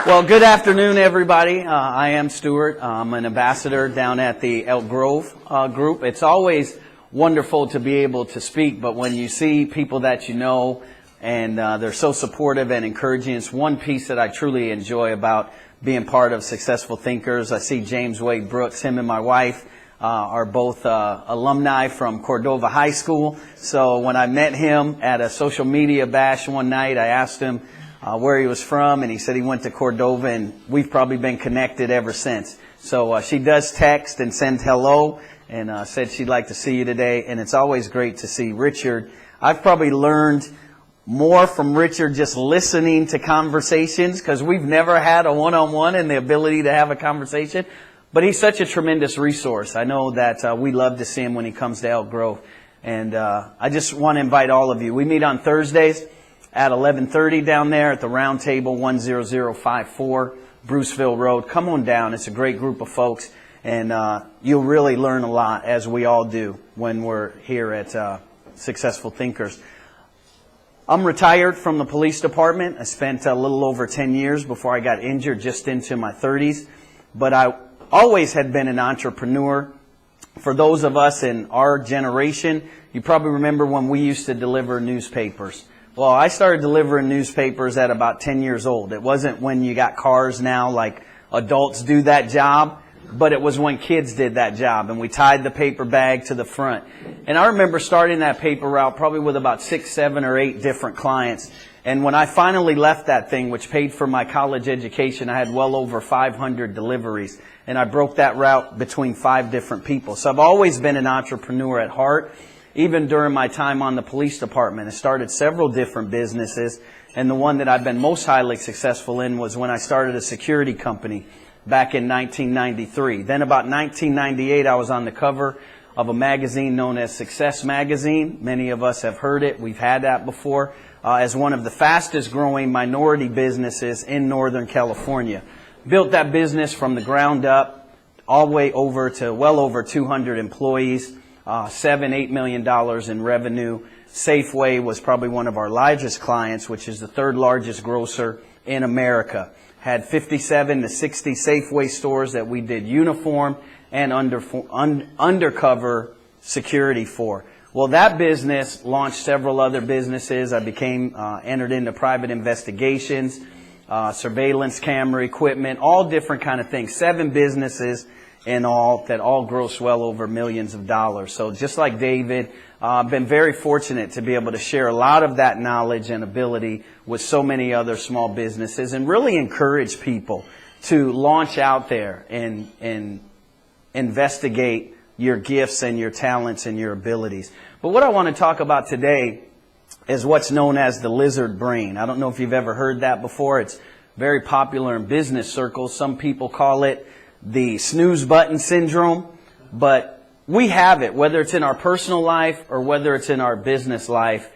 Well, good afternoon, everybody. I am Stuart. I'm an ambassador down at the Elk Grove group. It's always wonderful to be able to speak, but when you see people that you know and they're so supportive and encouraging, it's one piece that I truly enjoy about being part of Successful Thinkers. I see James Wade Brooks, him and my wife are both alumni from Cordova High School. So when I met him at a social media bash one night, I asked him where he was from, and he said he went to Cordova, and we've probably been connected ever since. So she does text and send hello, and said she'd like to see you today, and it's always great to see Richard. I've probably learned more from Richard just listening to conversations, because we've never had a one-on-one and the ability to have a conversation, but he's such a tremendous resource. I know that we love to see him when he comes to Elk Grove, and I just want to invite all of you. We meet on Thursdays at 11:30 down there at the Round Table, 10054 Bruceville Road. Come on down. It's a great group of folks, and you'll really learn a lot, as we all do when we're here at Successful Thinkers. I'm retired from the police department. I spent a little over 10 years before I got injured, just into my 30s. But I always had been an entrepreneur. For those of us in our generation, you probably remember when we used to deliver newspapers. Well, I started delivering newspapers at about 10 years old. It wasn't when you got cars now like adults do that job, but it was when kids did that job, and we tied the paper bag to the front. And I remember starting that paper route probably with about 6, 7, or 8 different clients. And when I finally left that thing, which paid for my college education, I had well over 500 deliveries. And I broke that route between 5 different people. So I've always been an entrepreneur at heart. Even during my time on the police department, I started several different businesses, and the one that I've been most highly successful in was when I started a security company back in 1993. Then about 1998, I was on the cover of a magazine known as Success Magazine. Many of us have heard it. We've had that before, as one of the fastest growing minority businesses in Northern California. Built that business from the ground up, all the way over to well over 200 employees. $7-8 million in revenue. Safeway was probably one of our largest clients, which is the 3rd largest grocer in America. Had 57 to 60 Safeway stores that we did uniform and undercover security for. Well, that business launched several other businesses. I became entered into private investigations, surveillance camera equipment, all different kind of things. 7 businesses in all that all gross well over millions of dollars. So just like David, I've been very fortunate to be able to share a lot of that knowledge and ability with so many other small businesses, and really encourage people to launch out there and investigate your gifts and your talents and your abilities. But what I want to talk about today is what's known as the lizard brain. I don't know if you've ever heard that before. It's very popular in business circles. Some people call it the snooze button syndrome, but we have it, whether it's in our personal life or whether it's in our business life.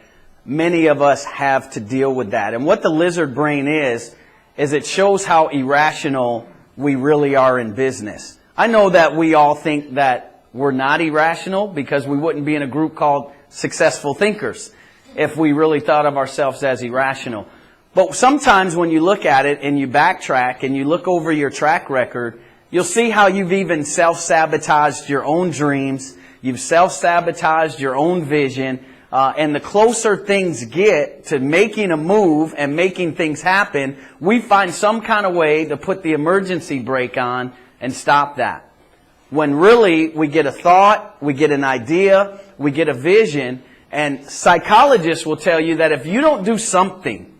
Many of us have to deal with that. And what the lizard brain is it shows how irrational we really are in business. I know that we all think that we're not irrational, because we wouldn't be in a group called Successful Thinkers if we really thought of ourselves as irrational. But sometimes when you look at it and you backtrack and you look over your track record, you'll see how you've even self-sabotaged your own dreams. You've self-sabotaged your own vision. And the closer things get to making a move and making things happen, we find some kind of way to put the emergency brake on and stop that. When really we get a thought, we get an idea, we get a vision, and psychologists will tell you that if you don't do something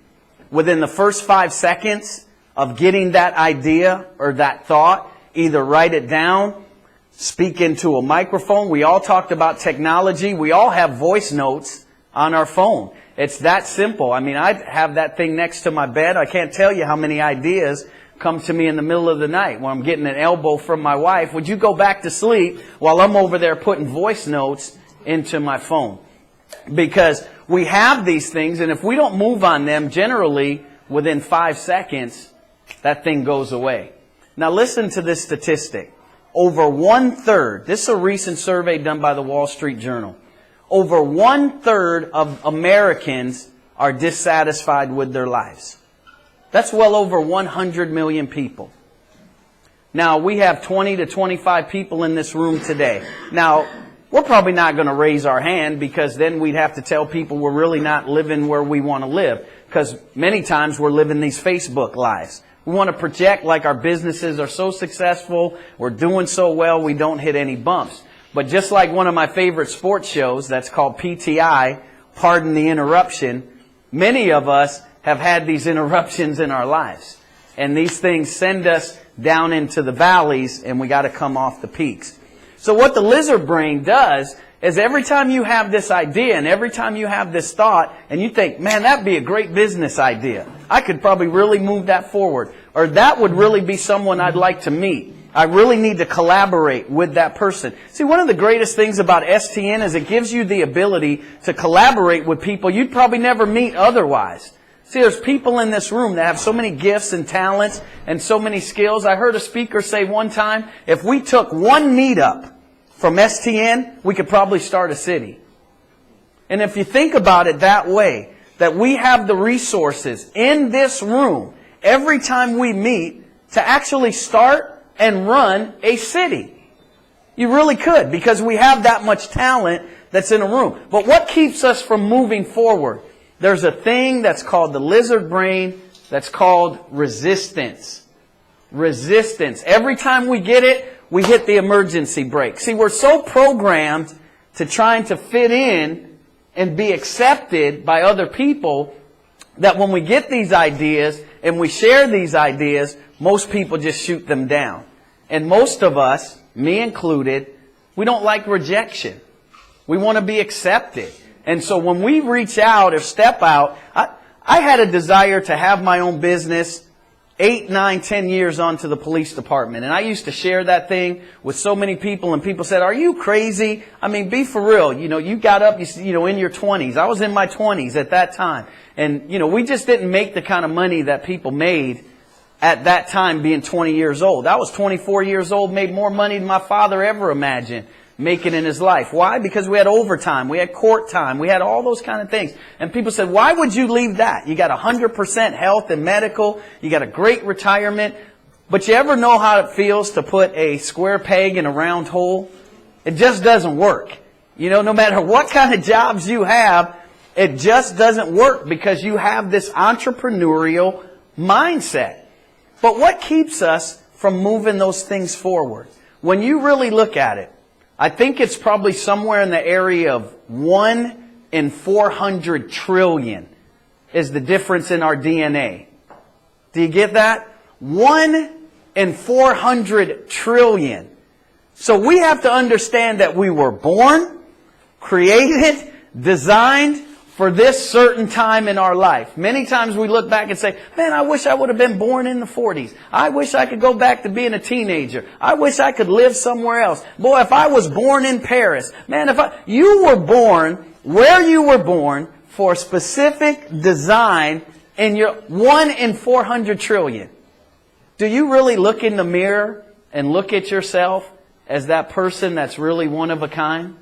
within the first 5 seconds of getting that idea or that thought, either write it down, speak into a microphone. We all talked about technology. We all have voice notes on our phone. It's that simple. I mean, I have that thing next to my bed. I can't tell you how many ideas come to me in the middle of the night when I'm getting an elbow from my wife. Would you go back to sleep while I'm over there putting voice notes into my phone? Because we have these things, and if we don't move on them, generally within 5 seconds, that thing goes away. Now listen to this statistic. Over 1/3, this is a recent survey done by the Wall Street Journal. Over 1/3 of Americans are dissatisfied with their lives. That's well over 100 million people. Now, we have 20 to 25 people in this room today. Now, we're probably not going to raise our hand because then we'd have to tell people we're really not living where we want to live. Because many times we're living these Facebook lives. We want to project like our businesses are so successful, we're doing so well, we don't hit any bumps. But just like one of my favorite sports shows that's called PTI, Pardon the Interruption, many of us have had these interruptions in our lives. And these things send us down into the valleys and we got to come off the peaks. So what the lizard brain does is every time you have this idea and every time you have this thought and you think, man, that'd be a great business idea. I could probably really move that forward. Or that would really be someone I'd like to meet. I really need to collaborate with that person. See, one of the greatest things about STN is it gives you the ability to collaborate with people you'd probably never meet otherwise. See, there's people in this room that have so many gifts and talents and so many skills. I heard a speaker say one time, if we took one meetup from STN, we could probably start a city. And if you think about it that way, that we have the resources in this room every time we meet to actually start and run a city. You really could, because we have that much talent that's in a room. But what keeps us from moving forward? There's a thing that's called the lizard brain that's called resistance. Resistance. Every time we get it, we hit the emergency brake. See, we're so programmed to trying to fit in and be accepted by other people that when we get these ideas and we share these ideas, most people just shoot them down. And most of us, me included, we don't like rejection. We want to be accepted. And so when we reach out or step out, I had a desire to have my own business 8, 9, 10 years onto the police department. And I used to share that thing with so many people, and people said, are you crazy? I mean, be for real. You know, you got up, in your 20s. I was in my 20s at that time. And, we just didn't make the kind of money that people made at that time being 20 years old. I was 24 years old, made more money than my father ever imagined making in his life. Why? Because we had overtime, we had court time, we had all those kind of things. And people said, why would you leave that? You got 100% health and medical, you got a great retirement, but you ever know how it feels to put a square peg in a round hole? It just doesn't work. No matter what kind of jobs you have, it just doesn't work because you have this entrepreneurial mindset. But what keeps us from moving those things forward? When you really look at it, I think it's probably somewhere in the area of 1 in 400 trillion is the difference in our DNA. Do you get that? 1 in 400 trillion. So we have to understand that we were born, created, designed for this certain time in our life. Many times we look back and say, man, I wish I would have been born in the 40s. I wish I could go back to being a teenager. I wish I could live somewhere else. Boy, if I was born in Paris. Man, you were born where you were born for a specific design in your 1 in 400 trillion. Do you really look in the mirror and look at yourself as that person that's really one of a kind?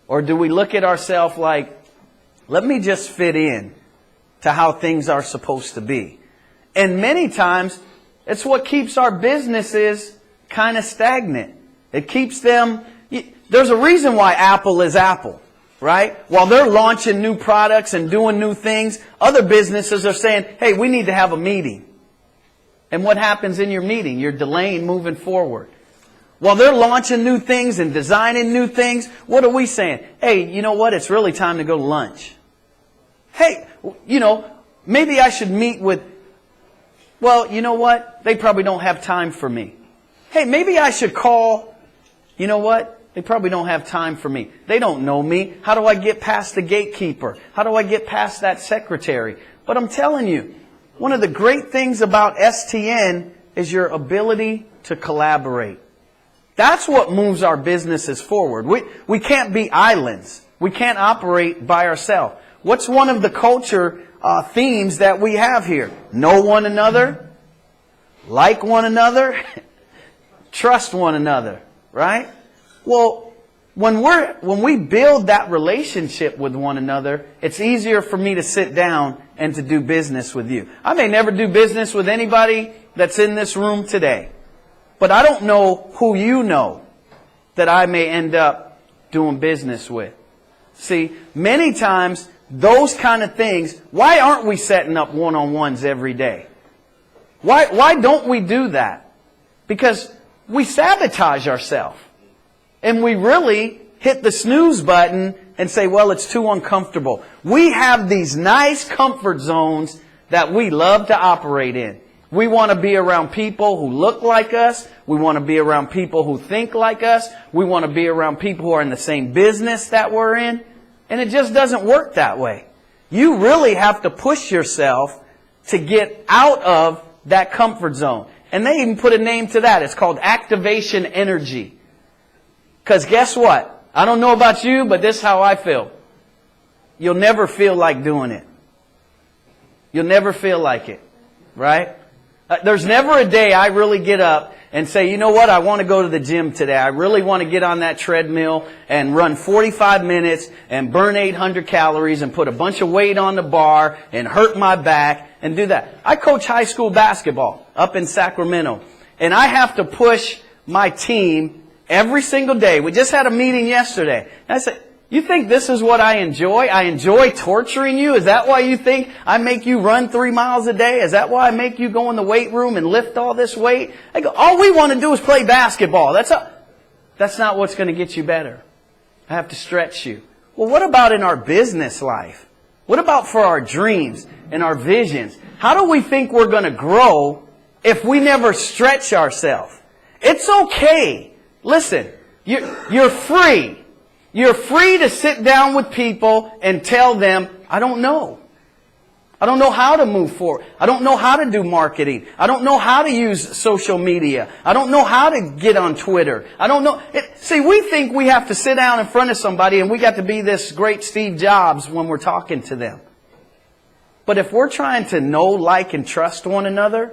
Or do we look at ourselves like, let me just fit in to how things are supposed to be? And many times, it's what keeps our businesses kind of stagnant. It keeps them... There's a reason why Apple is Apple, right? While they're launching new products and doing new things, other businesses are saying, hey, we need to have a meeting. And what happens in your meeting? You're delaying moving forward. While they're launching new things and designing new things, what are we saying? Hey, you know what? It's really time to go to lunch. Hey, maybe I should meet with... Well, you know what? They probably don't have time for me. Hey, maybe I should call... You know what? They probably don't have time for me. They don't know me. How do I get past the gatekeeper? How do I get past that secretary? But I'm telling you, one of the great things about STN is your ability to collaborate. That's what moves our businesses forward. We can't be islands. We can't operate by ourselves. What's one of the culture themes that we have here? Know one another, like one another, trust one another, right? Well, When we build that relationship with one another, it's easier for me to sit down and to do business with you. I may never do business with anybody that's in this room today, but I don't know who you know that I may end up doing business with. See, many times those kind of things, why aren't we setting up one-on-ones every day? Why don't we do that? Because we sabotage ourselves. And we really hit the snooze button and say, well, it's too uncomfortable. We have these nice comfort zones that we love to operate in. We want to be around people who look like us. We want to be around people who think like us. We want to be around people who are in the same business that we're in. And it just doesn't work that way. You really have to push yourself to get out of that comfort zone. And they even put a name to that. It's called activation energy. Because guess what? I don't know about you, but this is how I feel. You'll never feel like doing it. You'll never feel like it. Right? There's never a day I really get up and say, you know what, I want to go to the gym today. I really want to get on that treadmill and run 45 minutes and burn 800 calories and put a bunch of weight on the bar and hurt my back and do that. I coach high school basketball up in Sacramento, and I have to push my team every single day. We just had a meeting yesterday. And I said, you think this is what I enjoy? I enjoy torturing you? Is that why you think I make you run 3 miles a day? Is that why I make you go in the weight room and lift all this weight? I go, all we want to do is play basketball. That's not what's going to get you better. I have to stretch you. Well, what about in our business life? What about for our dreams and our visions? How do we think we're going to grow if we never stretch ourselves? It's okay. Listen, you're free. You're free to sit down with people and tell them, I don't know. I don't know how to move forward. I don't know how to do marketing. I don't know how to use social media. I don't know how to get on Twitter. I don't know. See, we think we have to sit down in front of somebody and we got to be this great Steve Jobs when we're talking to them. But if we're trying to know, like, and trust one another,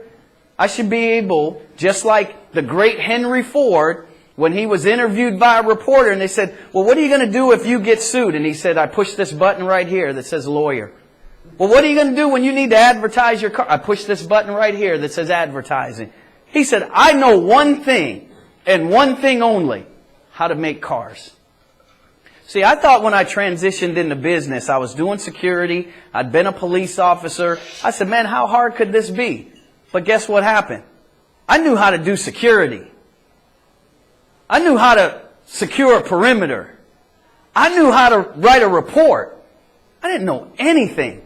I should be able, just like the great Henry Ford, when he was interviewed by a reporter and they said, well, what are you going to do if you get sued? And he said, I push this button right here that says lawyer. Well, what are you going to do when you need to advertise your car? I push this button right here that says advertising. He said, I know one thing and one thing only, how to make cars. See, I thought when I transitioned into business, I was doing security. I'd been a police officer. I said, man, how hard could this be? But guess what happened? I knew how to do security. I knew how to secure a perimeter. I knew how to write a report. I didn't know anything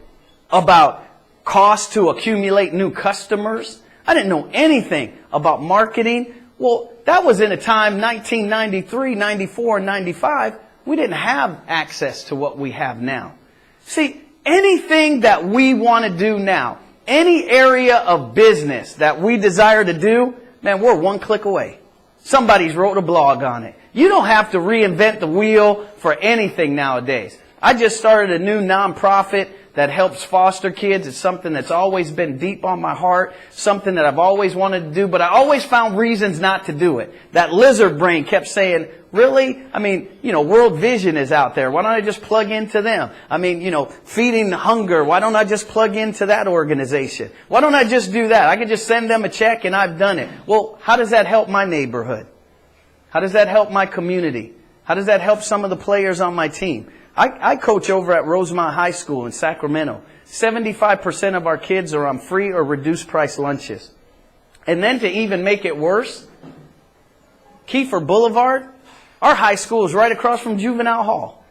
about cost to accumulate new customers. I didn't know anything about marketing. Well, that was in a time, 1993, 94, and 95, we didn't have access to what we have now. See, anything that we want to do now, any area of business that we desire to do, man, we're one click away. Somebody's wrote a blog on it. You don't have to reinvent the wheel for anything nowadays. I just started a new nonprofit that helps foster kids. It's something that's always been deep on my heart, something that I've always wanted to do, but I always found reasons not to do it. That lizard brain kept saying, really? I mean, World Vision is out there. Why don't I just plug into them? I mean, feeding hunger. Why don't I just plug into that organization? Why don't I just do that? I could just send them a check and I've done it. Well, how does that help my neighborhood? How does that help my community? How does that help some of the players on my team? I coach over at Rosemont High School in Sacramento. 75% of our kids are on free or reduced price lunches. And then to even make it worse, Kiefer Boulevard, our high school is right across from Juvenile Hall.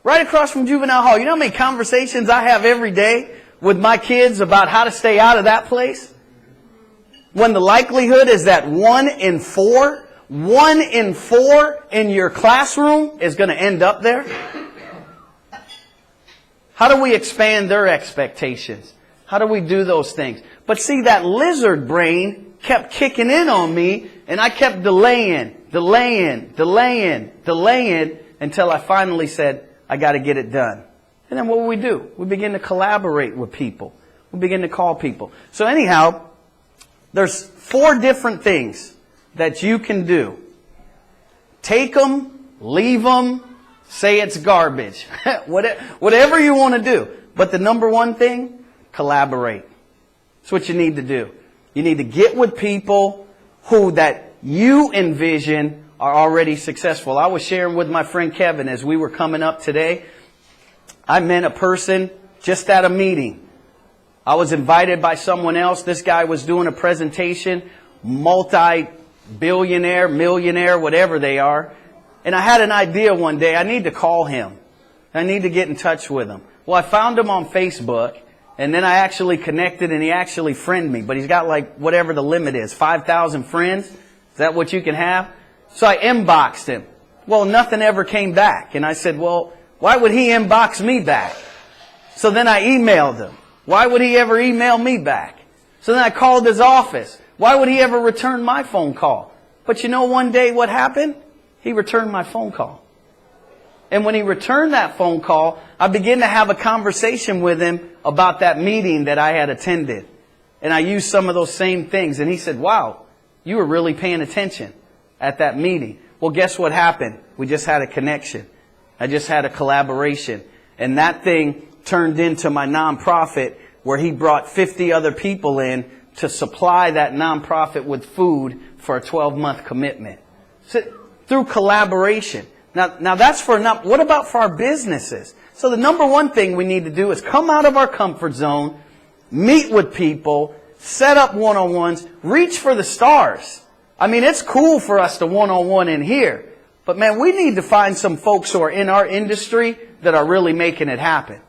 Right across from Juvenile Hall. You know how many conversations I have every day with my kids about how to stay out of that place? When the likelihood is that 1 in 4 in your classroom is going to end up there. How do we expand their expectations? How do we do those things? But see, that lizard brain kept kicking in on me, and I kept delaying until I finally said, I got to get it done. And then what do? We begin to collaborate with people. We begin to call people. So anyhow, there's 4 different things that you can do. Take them, leave them, say it's garbage, whatever you want to do. But the number one thing, collaborate. That's what you need to do. You need to get with people who that you envision are already successful. I was sharing with my friend Kevin as we were coming up today. I met a person just at a meeting. I was invited by someone else. This guy was doing a presentation, multi-billionaire, millionaire, whatever they are. And I had an idea one day. I need to call him. I need to get in touch with him. Well, I found him on Facebook, and then I actually connected, and he actually friended me. But he's got like whatever the limit is, 5,000 friends. Is that what you can have? So I inboxed him. Well, nothing ever came back. And I said, well, why would he inbox me back? So then I emailed him. Why would he ever email me back? So then I called his office. Why would he ever return my phone call? But you know one day what happened? He returned my phone call. And when he returned that phone call, I began to have a conversation with him about that meeting that I had attended. And I used some of those same things. And he said, wow, you were really paying attention at that meeting. Well, guess what happened? We just had a connection. I just had a collaboration. And that thing turned into my nonprofit, where he brought 50 other people in to supply that nonprofit with food for a 12-month commitment. So, through collaboration. Now that's for not, what about for our businesses? So the number one thing we need to do is come out of our comfort zone, meet with people, set up one-on-ones, reach for the stars. I mean, it's cool for us to one-on-one in here. But man, we need to find some folks who are in our industry that are really making it happen.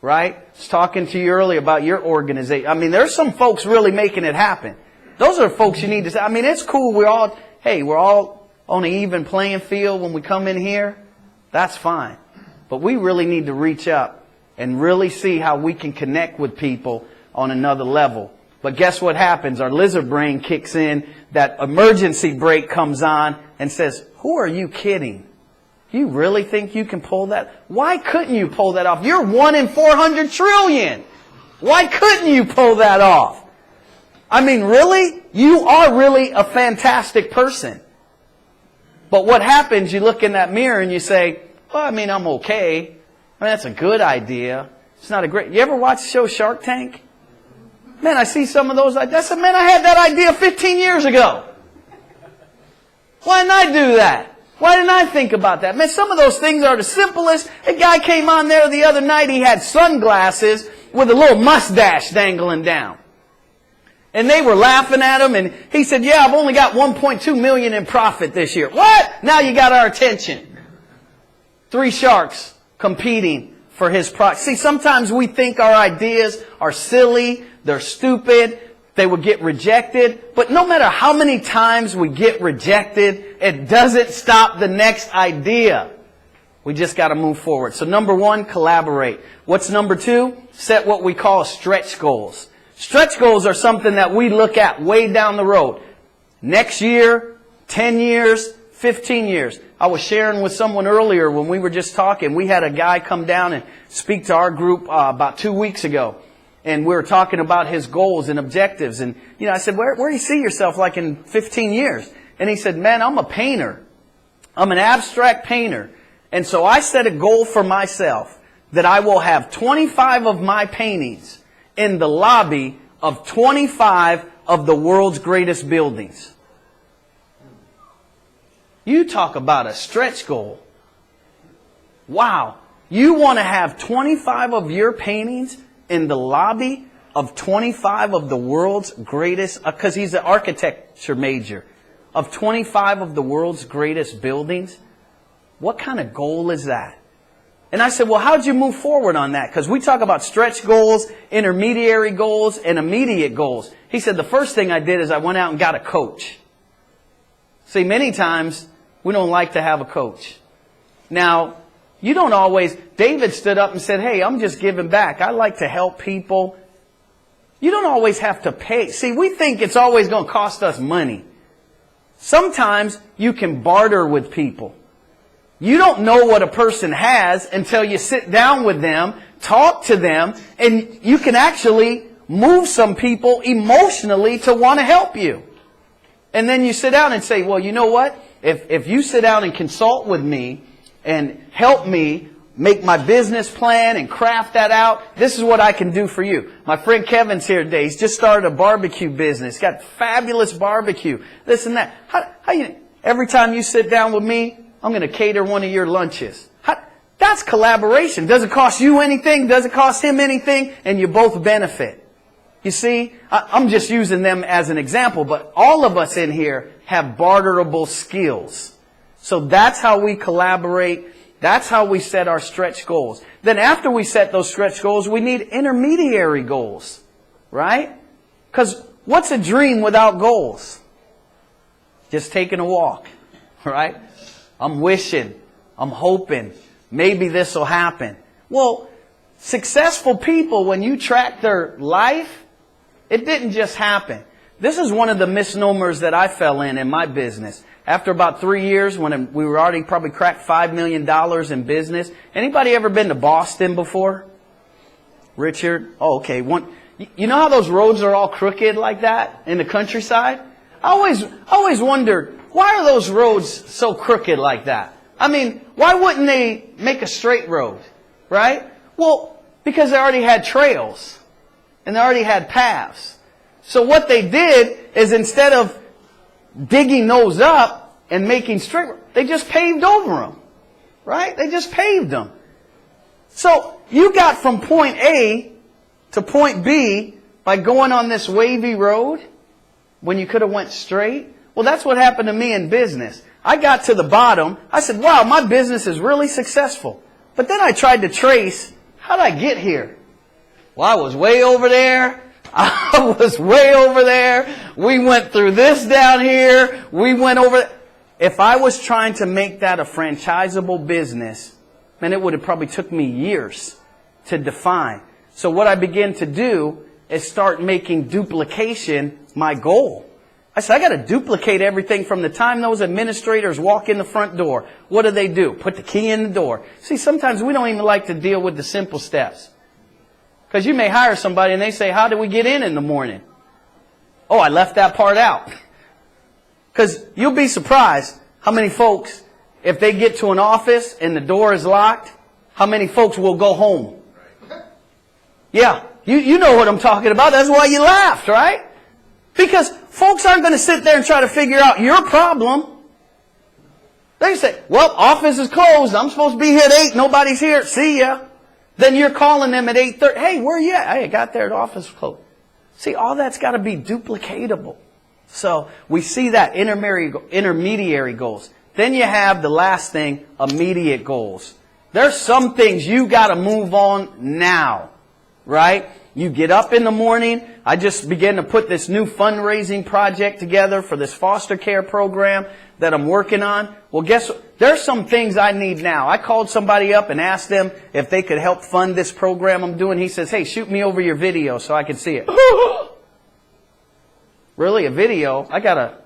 Right? I was talking to you earlier about your organization. I mean, there's some folks really making it happen. Those are folks you need to say. I mean, it's cool. We're all on an even playing field when we come in here. That's fine. But we really need to reach up and really see how we can connect with people on another level. But guess what happens? Our lizard brain kicks in. That emergency brake comes on and says, who are you kidding? You really think you can pull that? Why couldn't you pull that off? You're 1 in 400 trillion. Why couldn't you pull that off? I mean, really? You are really a fantastic person. But what happens, you look in that mirror and you say, well, I mean, I'm okay. I mean, that's a good idea. It's not a great... You ever watch the show Shark Tank? Man, I see some of those. I said, man, I had that idea 15 years ago. Why didn't I do that? Why didn't I think about that? Man, some of those things are the simplest. A guy came on there the other night. He had sunglasses with a little mustache dangling down. And they were laughing at him. And he said, yeah, I've only got 1.2 million in profit this year. What? Now you got our attention. 3 sharks competing for his product. See, sometimes we think our ideas are silly. They're stupid. They would get rejected. But no matter how many times we get rejected, it doesn't stop the next idea. We just got to move forward. So number 1, collaborate. What's number 2? Set what we call stretch goals. Stretch goals are something that we look at way down the road. Next year, 10 years, 15 years. I was sharing with someone earlier when we were just talking. We had a guy come down and speak to our group about 2 weeks ago. And we were talking about his goals and objectives. And, you know, I said, where do you see yourself like in 15 years? And he said, man, I'm a painter. I'm an abstract painter. And so I set a goal for myself that I will have 25 of my paintings in the lobby of 25 of the world's greatest buildings. You talk about a stretch goal. Wow. You want to have 25 of your paintings in the lobby of 25 of the world's greatest, because he's an architecture major, of 25 of the world's greatest buildings? What kind of goal is that? And I said, well, how'd you move forward on that? Because we talk about stretch goals, intermediary goals, and immediate goals. He said, the first thing I did is I went out and got a coach. See, many times we don't like to have a coach. Now, you don't always... David stood up and said, hey, I'm just giving back. I like to help people. You don't always have to pay. See, we think it's always going to cost us money. Sometimes you can barter with people. You don't know what a person has until you sit down with them, talk to them, and you can actually move some people emotionally to want to help you. And then you sit down and say, well, you know what? if you sit down and consult with me and help me make my business plan and craft that out, this is what I can do for you. My friend Kevin's here today. He's just started a barbecue business. He's got fabulous barbecue. This and that. Every time you sit down with me, I'm going to cater one of your lunches. That's collaboration. Doesn't cost you anything. Doesn't cost him anything. And you both benefit. You see, I'm just using them as an example, but all of us in here have barterable skills. So that's how we collaborate. That's how we set our stretch goals. Then after we set those stretch goals, we need intermediary goals, right? Because what's a dream without goals? Just taking a walk, right? I'm wishing, I'm hoping, maybe this will happen. Well, successful people, when you track their life, it didn't just happen. This is one of the misnomers that I fell in my business. After about 3 years, when we were already probably cracked $5 million in business. Anybody ever been to Boston before? Richard? Oh, okay. You know how those roads are all crooked like that in the countryside? I always wondered, why are those roads so crooked like that? I mean, why wouldn't they make a straight road, right? Well, because they already had trails and they already had paths. So what they did is instead of digging those up and making straight, they just paved over them, right? They just paved them. So you got from point A to point B by going on this wavy road when you could have went straight. Well, that's what happened to me in business. I got to the bottom. I said, wow, my business is really successful. But then I tried to trace, how did I get here? Well, I was way over there. I was way over there. We went through this down here. We went over. If I was trying to make that a franchisable business, then it would have probably took me years to define. So what I began to do is start making duplication my goal. I said, I got to duplicate everything from the time those administrators walk in the front door. What do? Put the key in the door. See, sometimes we don't even like to deal with the simple steps. Because you may hire somebody and they say, how do we get in the morning? Oh, I left that part out. Because you'll be surprised how many folks, if they get to an office and the door is locked, how many folks will go home? Yeah, you know what I'm talking about. That's why you laughed, right? Because folks aren't going to sit there and try to figure out your problem. They say, well, office is closed. I'm supposed to be here at 8. Nobody's here. See ya. Then you're calling them at 8:30. Hey, where are you at? Hey, I got there. The office was closed. See, all that's got to be duplicatable. So we see that intermediary goals. Then you have the last thing, immediate goals. There's some things you got to move on now, right? You get up in the morning. I just began to put this new fundraising project together for this foster care program that I'm working on. Well, guess what? There's some things I need now. I called somebody up and asked them if they could help fund this program I'm doing. He says, hey, shoot me over your video so I can see it. Really, a video? I got a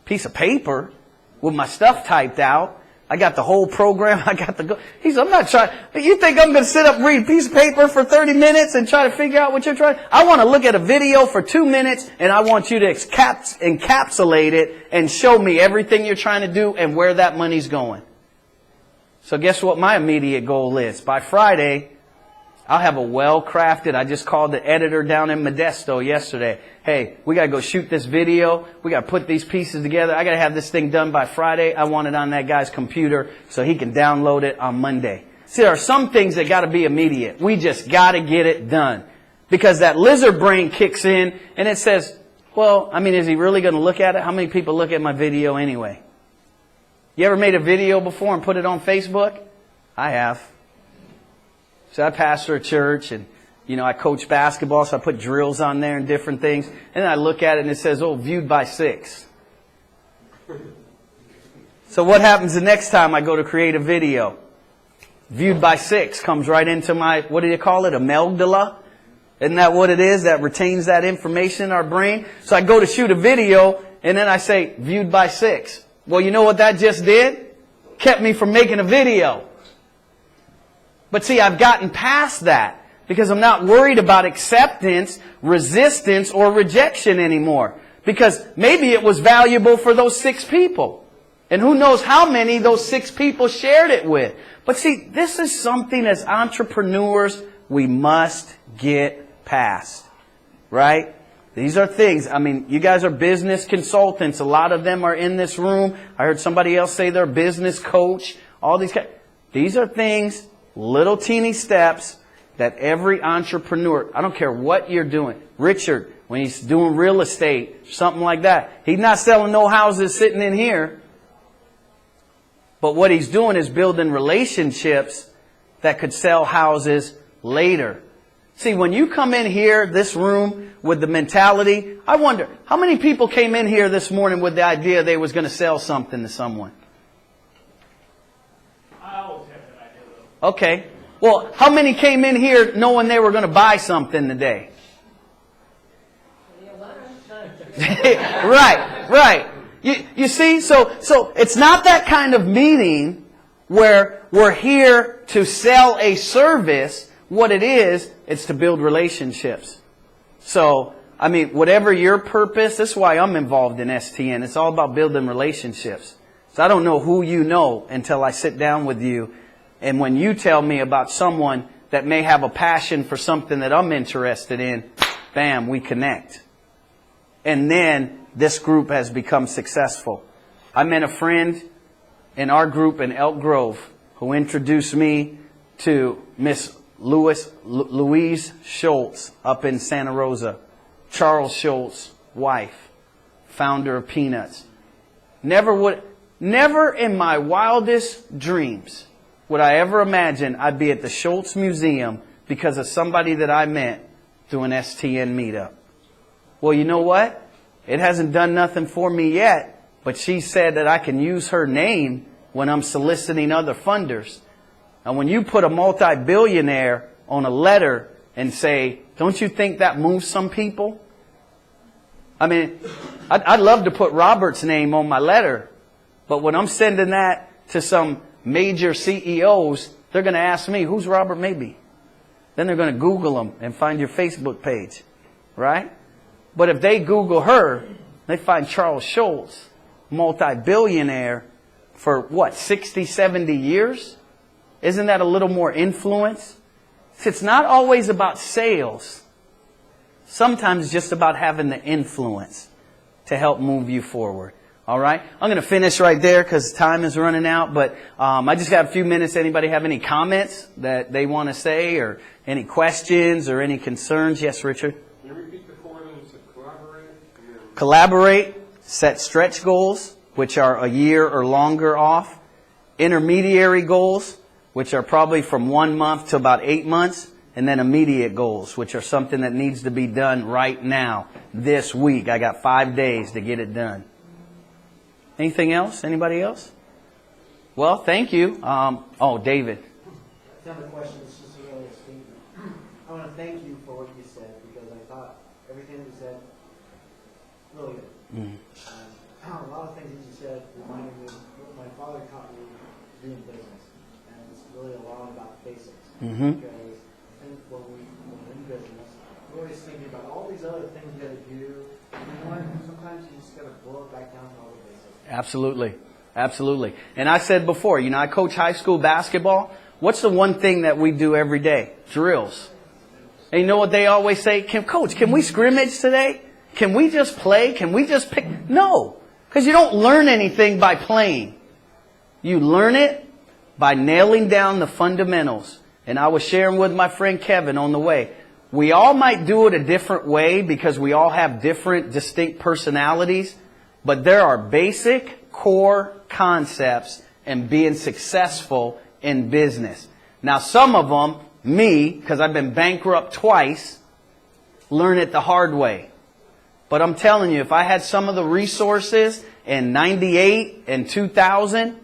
piece of paper with my stuff typed out. I got the whole program. I got the. He said, I'm not trying. You think I'm going to sit up and read a piece of paper for 30 minutes and try to figure out what you're trying? I want to look at a video for 2 minutes and I want you to encapsulate it and show me everything you're trying to do and where that money's going. So guess what my immediate goal is? By Friday, I'll have a well-crafted, I just called the editor down in Modesto yesterday. Hey, we got to go shoot this video. We got to put these pieces together. I got to have this thing done by Friday. I want it on that guy's computer so he can download it on Monday. See, there are some things that got to be immediate. We just got to get it done. Because that lizard brain kicks in and it says, well, I mean, is he really going to look at it? How many people look at my video anyway? You ever made a video before and put it on Facebook? I have. So I pastor a church and, I coach basketball, so I put drills on there and different things. And then I look at it and it says, oh, viewed by 6. So what happens the next time I go to create a video? Viewed by 6 comes right into my, what do you call it, amygdala? Isn't that what it is that retains that information in our brain? So I go to shoot a video and then I say, viewed by 6. Well, you know what that just did? Kept me from making a video. But see, I've gotten past that because I'm not worried about acceptance, resistance, or rejection anymore. Because maybe it was valuable for those 6 people. And who knows how many those 6 people shared it with. But see, this is something as entrepreneurs we must get past. Right? These are things, I mean, you guys are business consultants. A lot of them are in this room. I heard somebody else say they're a business coach. All these guys. These are things, little teeny steps that every entrepreneur, I don't care what you're doing. Richard, when he's doing real estate, something like that, he's not selling no houses sitting in here. But what he's doing is building relationships that could sell houses later. See, when you come in here, this room, with the mentality, I wonder, how many people came in here this morning with the idea they was going to sell something to someone? I always have that idea, though. Okay. Well, how many came in here knowing they were going to buy something today? Right. You see, so it's not that kind of meeting where we're here to sell a service. What it is, it's to build relationships. So, I mean, whatever your purpose, that's why I'm involved in STN. It's all about building relationships. So I don't know who you know until I sit down with you. And when you tell me about someone that may have a passion for something that I'm interested in, bam, we connect. And then this group has become successful. I met a friend in our group in Elk Grove who introduced me to Miss Louise Schultz up in Santa Rosa. Charles Schultz, wife, founder of Peanuts. Never in my wildest dreams would I ever imagine I'd be at the Schultz Museum because of somebody that I met through an STN meetup. Well, you know what? It hasn't done nothing for me yet, but she said that I can use her name when I'm soliciting other funders. And when you put a multi-billionaire on a letter and say, don't you think that moves some people? I mean, I'd love to put Robert's name on my letter, but when I'm sending that to some major CEOs, they're going to ask me, who's Robert Mabee? Then they're going to Google them and find your Facebook page, right? But if they Google her, they find Charles Schultz, multi-billionaire for what, 60, 70 years? Isn't that a little more influence? It's not always about sales. Sometimes it's just about having the influence to help move you forward. All right? I'm going to finish right there because time is running out. But I just got a few minutes. Anybody have any comments that they want to say or any questions or any concerns? Yes, Richard? Can you repeat the 4 items? Collaborate? Collaborate, set stretch goals, which are a year or longer off. Intermediary goals, which are probably from 1 month to about 8 months. And then immediate goals, which are something that needs to be done right now, this week. I got 5 days to get it done. Anything else? Anybody else? Well, thank you. David. It's not a question, it's just really a statement. I want to thank you for what you said because I thought everything that you said really good. A lot of things that you said reminded me of what my father taught me doing business. And it's really a lot about basics. Because I think when we're in business, we're always thinking about all these other things you got to do. And you know what? Sometimes you just got to boil it back down to all the basics. Absolutely. And I said before, I coach high school basketball. What's the one thing that we do every day? Drills. And you know what they always say? Coach, can we scrimmage today? Can we just play? Can we just pick? No. Because you don't learn anything by playing. You learn it by nailing down the fundamentals. And I was sharing with my friend Kevin on the way. We all might do it a different way because we all have different distinct personalities. But there are basic core concepts in being successful in business. Now, some of them, me, because I've been bankrupt twice, learn it the hard way. But I'm telling you, if I had some of the resources in 98 and 2000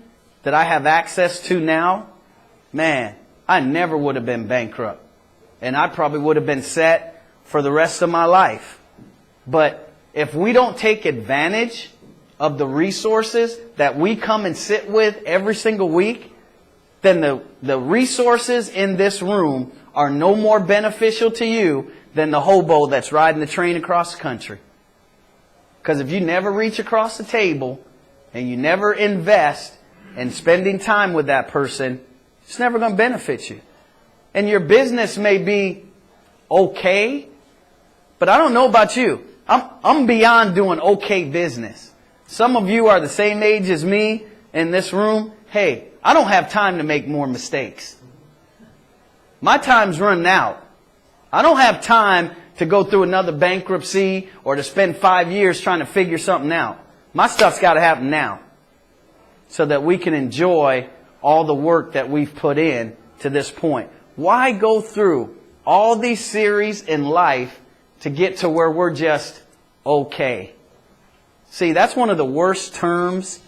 that I have access to now, man, I never would have been bankrupt. And I probably would have been set for the rest of my life. But if we don't take advantage of the resources that we come and sit with every single week, then the resources in this room are no more beneficial to you than the hobo that's riding the train across the country. Because if you never reach across the table and you never invest in spending time with that person, it's never going to benefit you. And your business may be okay, but I don't know about you. I'm beyond doing okay business. Some of you are the same age as me in this room. Hey, I don't have time to make more mistakes. My time's running out. I don't have time to go through another bankruptcy or to spend 5 years trying to figure something out. My stuff's got to happen now so that we can enjoy all the work that we've put in to this point. Why go through all these series in life to get to where we're just okay? See, that's one of the worst terms.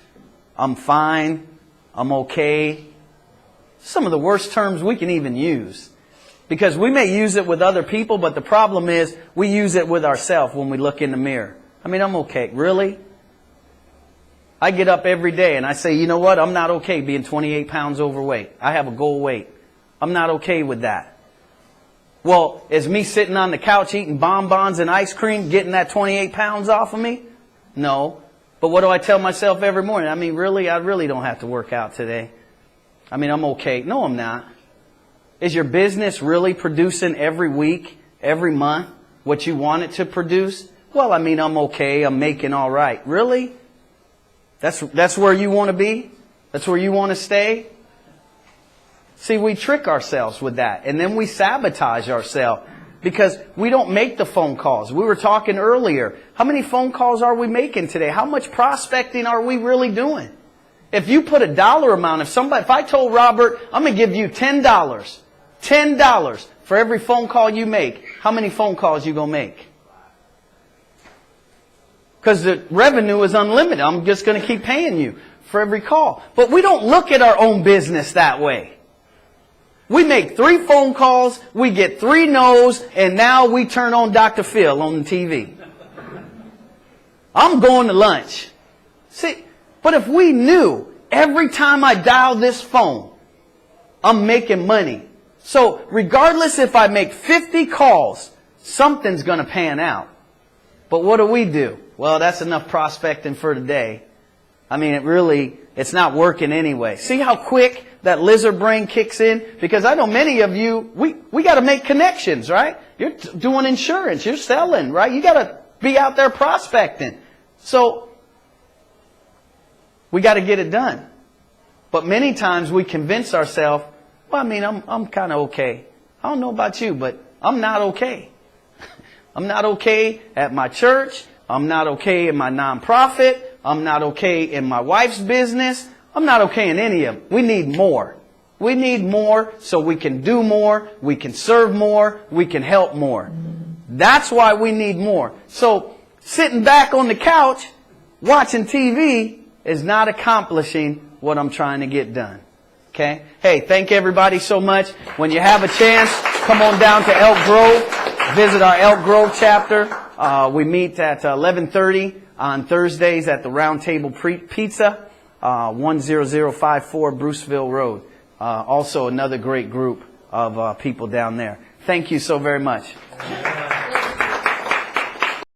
I'm fine. I'm okay. Some of the worst terms we can even use. Because we may use it with other people, but the problem is we use it with ourselves when we look in the mirror. I mean, I'm okay. Really? I get up every day and I say, you know what? I'm not okay being 28 pounds overweight. I have a goal weight. I'm not okay with that. Well, is me sitting on the couch eating bonbons and ice cream getting that 28 pounds off of me? No. But what do I tell myself every morning? I mean, really, I really don't have to work out today. I mean, I'm okay. No, I'm not. Is your business really producing every week, every month, what you want it to produce? Well, I mean, I'm okay. I'm making all right. Really? That's where you want to be? That's where you want to stay? See, we trick ourselves with that. And then we sabotage ourselves because we don't make the phone calls. We were talking earlier. How many phone calls are we making today? How much prospecting are we really doing? If you put a dollar amount, if I told Robert, I'm going to give you $10 for every phone call you make, how many phone calls you going to make? Because the revenue is unlimited. I'm just going to keep paying you for every call. But we don't look at our own business that way. We make 3 phone calls, we get 3 no's, and now we turn on Dr. Phil on the TV. I'm going to lunch. See, but if we knew every time I dial this phone, I'm making money. So regardless if I make 50 calls, something's going to pan out. But what do? Well, that's enough prospecting for today. I mean, it's not working anyway. See how quick that lizard brain kicks in? Because I know many of you, we got to make connections, right? You're doing insurance. You're selling, right? You got to be out there prospecting. So we got to get it done. But many times we convince ourselves, well, I mean, I'm kind of okay. I don't know about you, but I'm not okay. I'm not okay at my church. I'm not okay in my nonprofit. I'm not okay in my wife's business. I'm not okay in any of them. We need more. We need more so we can do more, we can serve more, we can help more. That's why we need more. So sitting back on the couch watching TV is not accomplishing what I'm trying to get done. Okay? Hey, thank everybody so much. When you have a chance, come on down to Elk Grove. Visit our Elk Grove chapter. We meet at 11:30 on Thursdays at the Round Table Pizza, 10054 Bruceville Road. Also another great group of people down there. Thank you so very much.